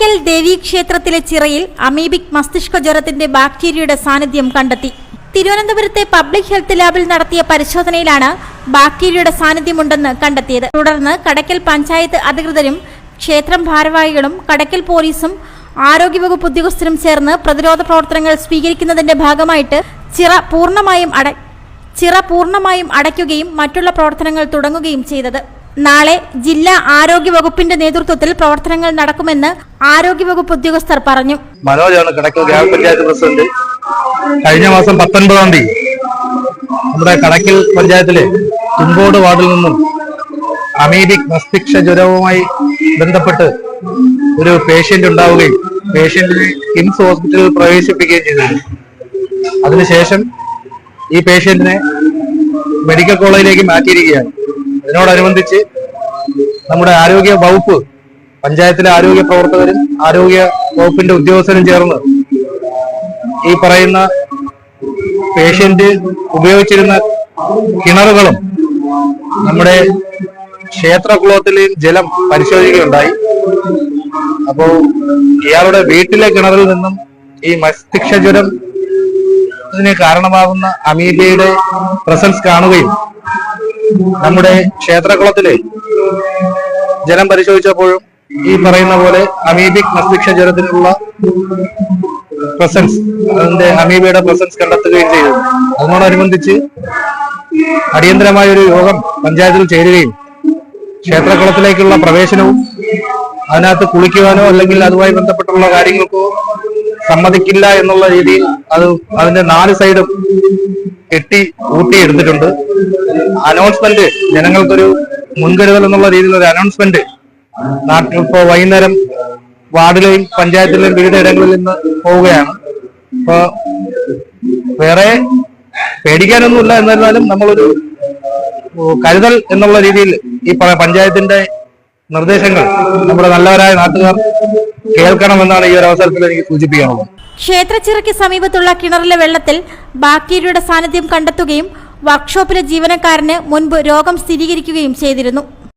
കടയ്ക്കൽ ദേവീക്ഷേത്രത്തിലെ ചിറയിൽ amoebic മസ്തിഷ്ക ജ്വരത്തിന്റെ ബാക്ടീരിയയുടെ സാന്നിധ്യം കണ്ടെത്തി. തിരുവനന്തപുരത്തെ പബ്ലിക് ഹെൽത്ത് ലാബിൽ നടത്തിയ പരിശോധനയിലാണ് ബാക്ടീരിയയുടെ സാന്നിധ്യമുണ്ടെന്ന് കണ്ടെത്തിയത്. തുടർന്ന് കടയ്ക്കൽ പഞ്ചായത്ത് അധികൃതരും ക്ഷേത്രം ഭാരവാഹികളും കടയ്ക്കൽ പോലീസും ആരോഗ്യവകുപ്പ് ഉദ്യോഗസ്ഥരും ചേർന്ന് പ്രതിരോധ പ്രവർത്തനങ്ങൾ സ്വീകരിക്കുന്നതിന്റെ ഭാഗമായിട്ട് ചിറ പൂർണ്ണമായും അടയ്ക്കുകയും മറ്റുള്ള പ്രവർത്തനങ്ങൾ തുടങ്ങുകയും ചെയ്തത്. നാളെ ജില്ലാ ആരോഗ്യവകുപ്പിന്റെ നേതൃത്വത്തിൽ പ്രവർത്തനങ്ങൾ നടക്കുമെന്ന് ആരോഗ്യവകുപ്പ് ഉദ്യോഗസ്ഥർ പറഞ്ഞു. മനോജാണ് കടയ്ക്കൽ ഗ്രാമപഞ്ചായത്ത് പ്രസിഡന്റ്. കഴിഞ്ഞ മാസം 19-ാം തീയതി നമ്മുടെ കടയ്ക്കൽ പഞ്ചായത്തിലെ തുമ്പോട് വാർഡിൽ നിന്നും അമീബിക് മസ്തിഷ്ക ജ്വരവുമായി ബന്ധപ്പെട്ട് ഒരു പേഷ്യന്റ് ഉണ്ടാവുകയും പേഷ്യന്റിനെ കിംസ് ഹോസ്പിറ്റലിൽ പ്രവേശിപ്പിക്കുകയും ചെയ്തിരുന്നു. അതിനുശേഷം ഈ പേഷ്യന്റിനെ മെഡിക്കൽ കോളേജിലേക്ക് മാറ്റിയിരിക്കുകയാണ്. ഇതിനോടനുബന്ധിച്ച് നമ്മുടെ ആരോഗ്യ വകുപ്പ്, പഞ്ചായത്തിലെ ആരോഗ്യ പ്രവർത്തകരും ആരോഗ്യ വകുപ്പിന്റെ ഉദ്യോഗസ്ഥരും ചേർന്ന് ഈ പറയുന്ന പേഷ്യന്റ് ഉപയോഗിച്ചിരുന്ന കിണറുകളും നമ്മുടെ ക്ഷേത്രകുളത്തിലെയും ജലം പരിശോധിക്കുകയുണ്ടായി. അപ്പോ ഇയാളുടെ വീട്ടിലെ കിണറിൽ നിന്നും ഈ മസ്തിഷ്ക ജ്വരം ഇതിന് കാരണമാകുന്ന അമീബയുടെ പ്രസൻസ് കാണുകയും നമ്മുടെ ക്ഷേത്രകുളത്തിലെ ജലം പരിശോധിച്ചപ്പോഴും ഈ പറയുന്ന പോലെ അമീബിക് മസ്തിഷ്ക ജ്വരത്തിനുള്ള പ്രസൻസ്, അതിന്റെ അമീബയുടെ പ്രസൻസ് കണ്ടെത്തുകയും ചെയ്തു. അതിനോടനുബന്ധിച്ച് അടിയന്തരമായ ഒരു യോഗം പഞ്ചായത്തിൽ ചേരുകയും ക്ഷേത്രകുളത്തിലേക്കുള്ള പ്രവേശനവും അതിനകത്ത് കുളിക്കുവാനോ അല്ലെങ്കിൽ അതുമായി ബന്ധപ്പെട്ടുള്ള കാര്യങ്ങൾക്കോ സമ്മതിക്കില്ല എന്നുള്ള രീതിയിൽ അതിന്റെ 4 സൈഡും ഊട്ടിയെടുത്തിട്ടുണ്ട്. അനൗൺസ്മെന്റ്, ജനങ്ങൾക്കൊരു മുൻകരുതൽ എന്നുള്ള രീതിയിൽ ഒരു അനൗൺസ്മെന്റ് നാട്ടിൽ ഇപ്പോൾ വൈകുന്നേരം വാർഡിലെയും പഞ്ചായത്തിലെയും വിവിധ ഇടങ്ങളിൽ നിന്ന് പോവുകയാണ്. ഇപ്പൊ വേറെ പേടിക്കാനൊന്നുമില്ല, എന്നിരുന്നാലും നമ്മളൊരു കരുതൽ എന്നുള്ള രീതിയിൽ ഈ പഞ്ചായത്തിന്റെ നിർദ്ദേശങ്ങൾ നമ്മുടെ നല്ലവരായ നാട്ടുകാർ കേൾക്കണമെന്നാണ് ഈ ഒരു അവസരത്തിൽ എനിക്ക് സൂചിപ്പിക്കാനുള്ളത്. ക്ഷേത്രച്ചിറയ്ക്ക് സമീപത്തുള്ള കിണറിലെ വെള്ളത്തിൽ ബാക്ടീരിയയുടെ സാന്നിധ്യം കണ്ടെത്തുകയും വർക്ക്ഷോപ്പിലെ ജീവനക്കാരന് മുൻപ് രോഗം സ്ഥിരീകരിക്കുകയും ചെയ്തിരുന്നു.